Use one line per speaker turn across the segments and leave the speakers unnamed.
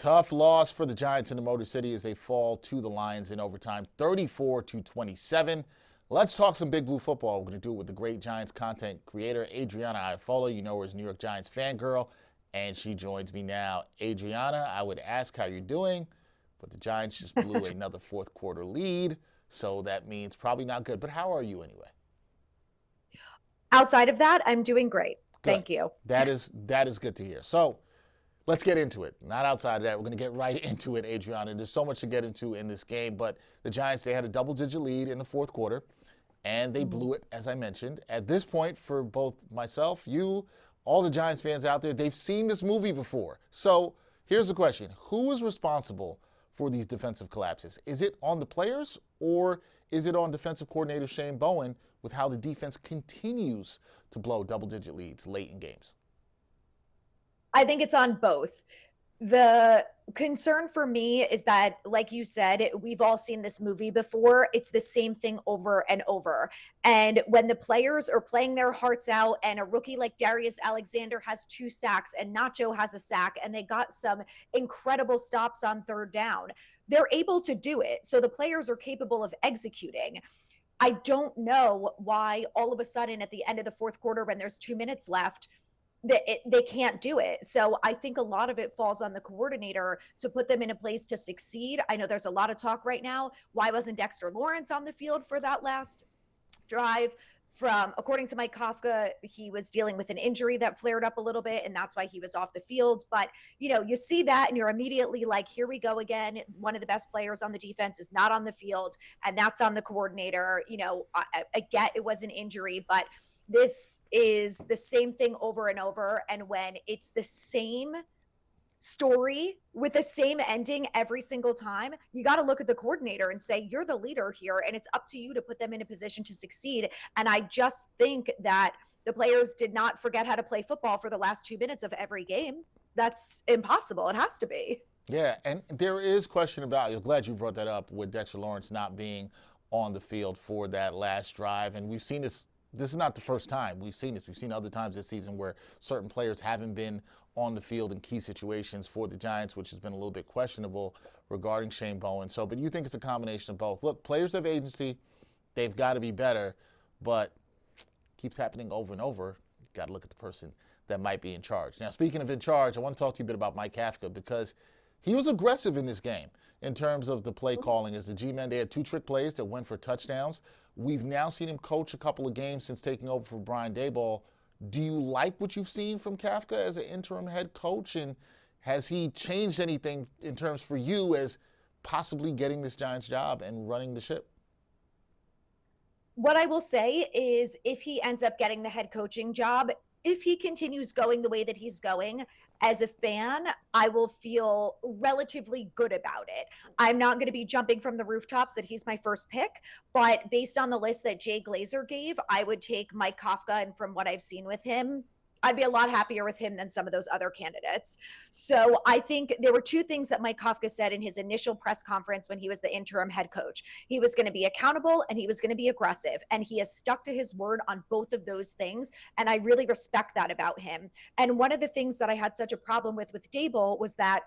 Tough loss for the Giants in the Motor City as they fall to the Lions in overtime, 34-27. Let's talk some Big Blue football. We're going to do it with the great Giants content creator, Adrianna Lafolla. You know her as New York Giants fangirl, and she joins me now. Adrianna, I would ask how you're doing, but the Giants just blew another fourth quarter lead, so that means probably not good. But how are you anyway?
Outside of that, I'm doing great.
Good.
Thank you.
That is good to hear. So let's get into it. Not outside of that. We're going to get right into it, Adrianna. And there's so much to get into in this game. But the Giants, they had a double-digit lead in the fourth quarter, and they blew it, as I mentioned. At this point, for both myself, you, all the Giants fans out there, they've seen this movie before. So here's the question. Who is responsible for these defensive collapses? Is it on the players, or is it on defensive coordinator Shane Bowen with how the defense continues to blow double-digit leads late in games?
I think it's on both. The concern for me is that, like you said, we've all seen this movie before. It's the same thing over and over. And when the players are playing their hearts out and a rookie like Darius Alexander has 2 sacks and Nacho has a sack and they got some incredible stops on third down, they're able to do it. So the players are capable of executing. I don't know why all of a sudden at the end of the fourth quarter when there's 2 minutes left, they can't do it. So I think a lot of it falls on the coordinator to put them in a place to succeed. I know there's a lot of talk right now. Why wasn't Dexter Lawrence on the field for that last drive? According to Mike Kafka, he was dealing with an injury that flared up a little bit, and that's why he was off the field. But, you see that, and you're immediately like, here we go again. One of the best players on the defense is not on the field, and that's on the coordinator. I get it was an injury, but this is the same thing over and over. And when it's the same story with the same ending every single time, you got to look at the coordinator and say, you're the leader here, and it's up to you to put them in a position to succeed. And I just think that the players did not forget how to play football for the last 2 minutes of every game. That's impossible. It has to be.
Yeah, and there is question about, I'm glad you brought that up, with Dexter Lawrence not being on the field for that last drive. And we've seen this. This is not the first time we've seen this. We've seen other times this season where certain players haven't been on the field in key situations for the Giants, which has been a little bit questionable regarding Shane Bowen. But you think it's a combination of both. Look, players have agency. They've got to be better, but it keeps happening over and over. You've got to look at the person that might be in charge. Now, speaking of in charge, I want to talk to you a bit about Mike Kafka, because he was aggressive in this game in terms of the play calling. As the G-men, they had 2 trick plays that went for touchdowns. We've now seen him coach a couple of games since taking over for Brian Daboll. Do you like what you've seen from Kafka as an interim head coach? And has he changed anything in terms for you as possibly getting this Giants job and running the ship?
What I will say is, if he ends up getting the head coaching job, if he continues going the way that he's going, as a fan, I will feel relatively good about it. I'm not going to be jumping from the rooftops that he's my first pick, but based on the list that Jay Glazer gave, I would take Mike Kafka, and from what I've seen with him, I'd be a lot happier with him than some of those other candidates. So I think there were 2 things that Mike Kafka said in his initial press conference when he was the interim head coach. He was going to be accountable and he was going to be aggressive. And he has stuck to his word on both of those things. And I really respect that about him. And one of the things that I had such a problem with Daboll was that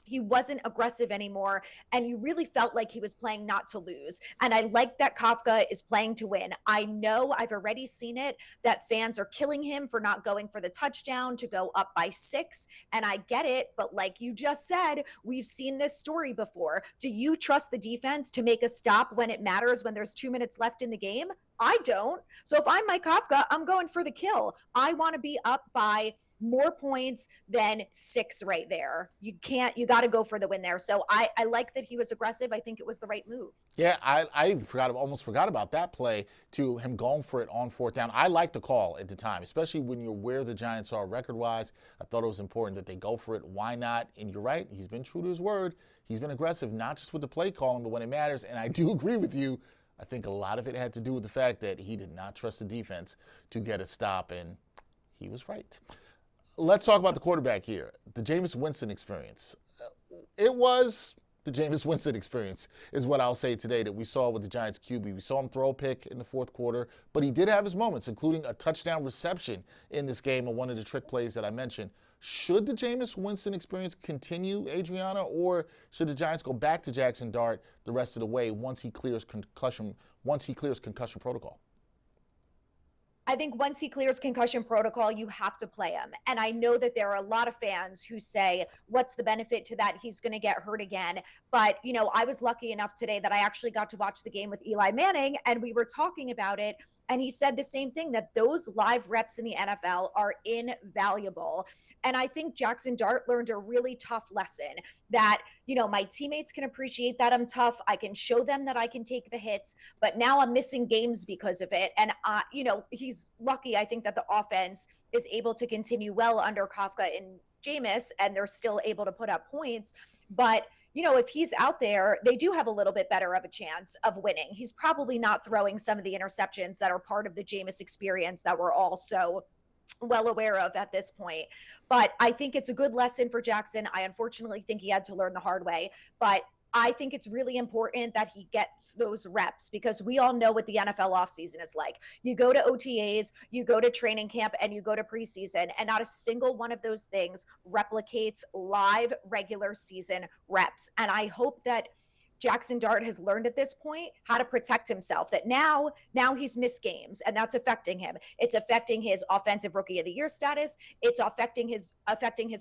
he wasn't aggressive anymore, and you really felt like he was playing not to lose. And I like that Kafka is playing to win. I know, I've already seen it, that fans are killing him for not going for the touchdown to go up by 6. And I get it, but like you just said, we've seen this story before. Do you trust the defense to make a stop when it matters, when there's 2 minutes left in the game? I don't. So if I'm Mike Kafka, I'm going for the kill. I want to be up by more points than 6 right there. You got to go for the win there. So I like that he was aggressive. I think it was the right move.
Yeah, I almost forgot about that play, to him going for it on 4th down. I liked the call at the time, especially when you're where the Giants are record-wise. I thought it was important that they go for it. Why not? And you're right, he's been true to his word. He's been aggressive, not just with the play calling, but when it matters. And I do agree with you. I think a lot of it had to do with the fact that he did not trust the defense to get a stop, and he was right. Let's talk about the quarterback here, the Jameis Winston experience. It was the Jameis Winston experience is what I'll say today that we saw with the Giants QB. We saw him throw a pick in the fourth quarter, but he did have his moments, including a touchdown reception in this game and one of the trick plays that I mentioned Should the Jameis Winston experience continue, Adrianna, or should the Giants go back to Jackson Dart the rest of the way once he clears concussion protocol?
I think once he clears concussion protocol, you have to play him. And I know that there are a lot of fans who say, what's the benefit to that? He's going to get hurt again. But, I was lucky enough today that I actually got to watch the game with Eli Manning, and we were talking about it. And he said the same thing, that those live reps in the NFL are invaluable. And I think Jackson Dart learned a really tough lesson that, my teammates can appreciate that I'm tough. I can show them that I can take the hits, but now I'm missing games because of it. And, he's lucky, I think, that the offense is able to continue well under Kafka and Jameis, and they're still able to put up points. But if he's out there, they do have a little bit better of a chance of winning. He's probably not throwing some of the interceptions that are part of the Jameis experience that we're all so well aware of at this point. But I think it's a good lesson for Jackson. I unfortunately think he had to learn the hard way, but I think it's really important that he gets those reps, because we all know what the NFL offseason is like. You go to OTAs, you go to training camp, and you go to preseason, and not a single one of those things replicates live regular season reps. And I hope that Jackson Dart has learned at this point how to protect himself, that now he's missed games, and that's affecting him. It's affecting his offensive rookie of the year status. It's affecting his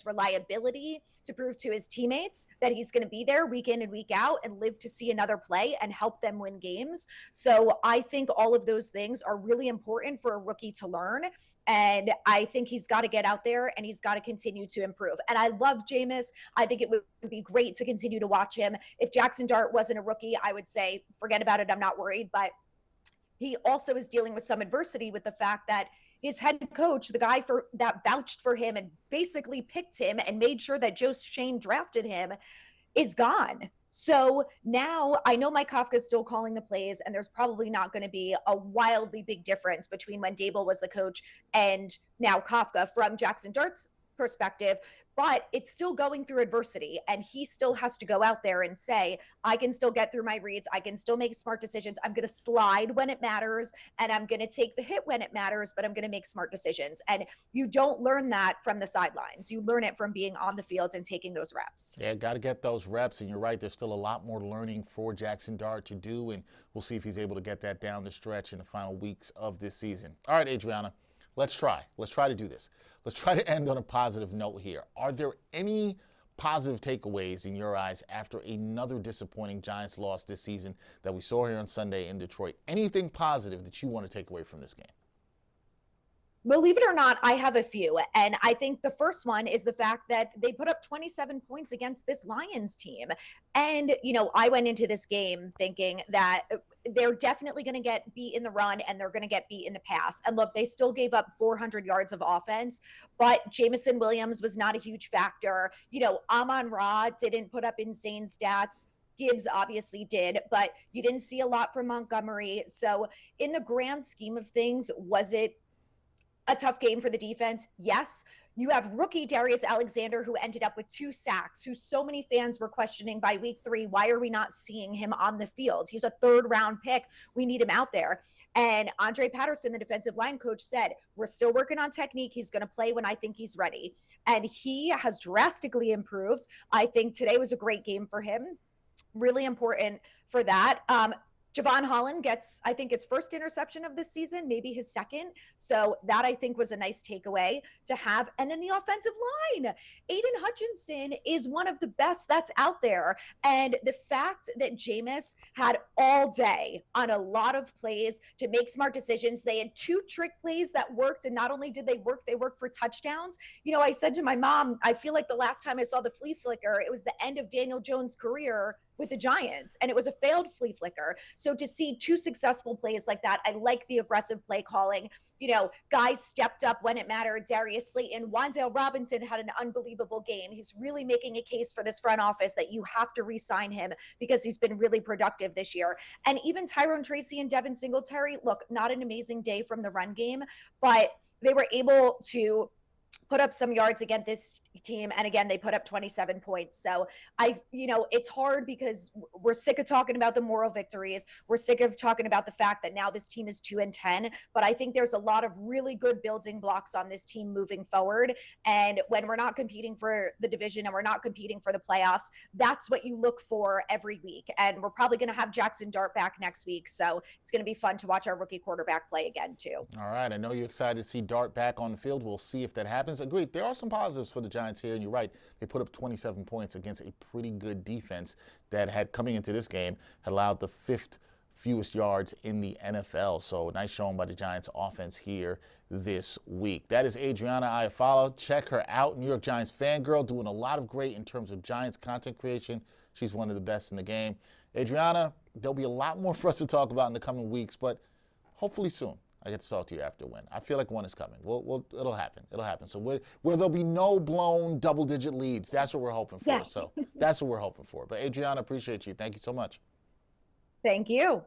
reliability to prove to his teammates that he's going to be there week in and week out and live to see another play and help them win games. So I think all of those things are really important for a rookie to learn. And I think he's got to get out there and he's got to continue to improve. And I love Jameis. I think it would be great to continue to watch him. If Jackson Dart wasn't a rookie, I would say, forget about it. I'm not worried. But he also is dealing with some adversity with the fact that his head coach, the guy that vouched for him and basically picked him and made sure that Joe Schoen drafted him, is gone. So now I know Mike Kafka is still calling the plays, and there's probably not going to be a wildly big difference between when Dable was the coach and now Kafka from Jackson Dart's perspective, but it's still going through adversity, and he still has to go out there and say, I can still get through my reads. I can still make smart decisions. I'm going to slide when it matters, and I'm going to take the hit when it matters, but I'm going to make smart decisions. And you don't learn that from the sidelines. You learn it from being on the field and taking those reps.
Yeah, got to get those reps, and you're right, there's still a lot more learning for Jackson Dart to do, and we'll see if he's able to get that down the stretch in the final weeks of this season. All right, Adrianna, let's try to do this. Let's try to end on a positive note here. Are there any positive takeaways in your eyes after another disappointing Giants loss this season that we saw here on Sunday in Detroit? Anything positive that you want to take away from this game?
Believe it or not, I have a few. And I think the first one is the fact that they put up 27 points against this Lions team. And, I went into this game thinking that they're definitely going to get beat in the run and they're going to get beat in the pass. And look, they still gave up 400 yards of offense, but Jameson Williams was not a huge factor. Amon-Ra didn't put up insane stats. Gibbs obviously did, but you didn't see a lot from Montgomery. So in the grand scheme of things, was it a tough game for the defense? Yes. You have rookie Darius Alexander, who ended up with 2 sacks, who so many fans were questioning by week 3. Why are we not seeing him on the field? He's a 3rd-round pick. We need him out there. And Andre Patterson, the defensive line coach, said, we're still working on technique. He's going to play when I think he's ready. And he has drastically improved. I think today was a great game for him. Really important for that. Javon Holland gets, I think, his first interception of this season, maybe his second. So that, I think, was a nice takeaway to have. And then the offensive line. Aiden Hutchinson is one of the best that's out there. And the fact that Jameis had all day on a lot of plays to make smart decisions. They had 2 trick plays that worked. And not only did they worked for touchdowns. I said to my mom, I feel like the last time I saw the flea flicker, it was the end of Daniel Jones' career with the Giants, and it was a failed flea flicker. So to see 2 successful plays like that, I like the aggressive play calling. Guys stepped up when it mattered. Darius Slayton, Wan'Dale Robinson had an unbelievable game. He's really making a case for this front office that you have to re-sign him because he's been really productive this year. And even Tyrone Tracy and Devin Singletary, look, not an amazing day from the run game, but they were able to put up some yards against this team. And again, they put up 27 points. So it's hard because we're sick of talking about the moral victories. We're sick of talking about the fact that now this team is 2-10. But I think there's a lot of really good building blocks on this team moving forward. And when we're not competing for the division and we're not competing for the playoffs, that's what you look for every week. And we're probably going to have Jackson Dart back next week. So it's going to be fun to watch our rookie quarterback play again, too.
All right. I know you're excited to see Dart back on the field. We'll see if that happens. Agreed. There are some positives for the Giants here, and you're right. They put up 27 points against a pretty good defense that had, coming into this game, had allowed the 5th fewest yards in the NFL. So nice showing by the Giants offense here this week. That is Adrianna Lafolla. Check her out. New York Giants fangirl, doing a lot of great in terms of Giants content creation. She's one of the best in the game. Adrianna, there'll be a lot more for us to talk about in the coming weeks, but hopefully soon I get to talk to you after a win. I feel like one is coming. It'll happen. It'll happen. So where there'll be no blown double-digit leads, that's what we're hoping for.
Yes.
So that's what we're hoping for. But Adrianna, appreciate you. Thank you so much.
Thank you.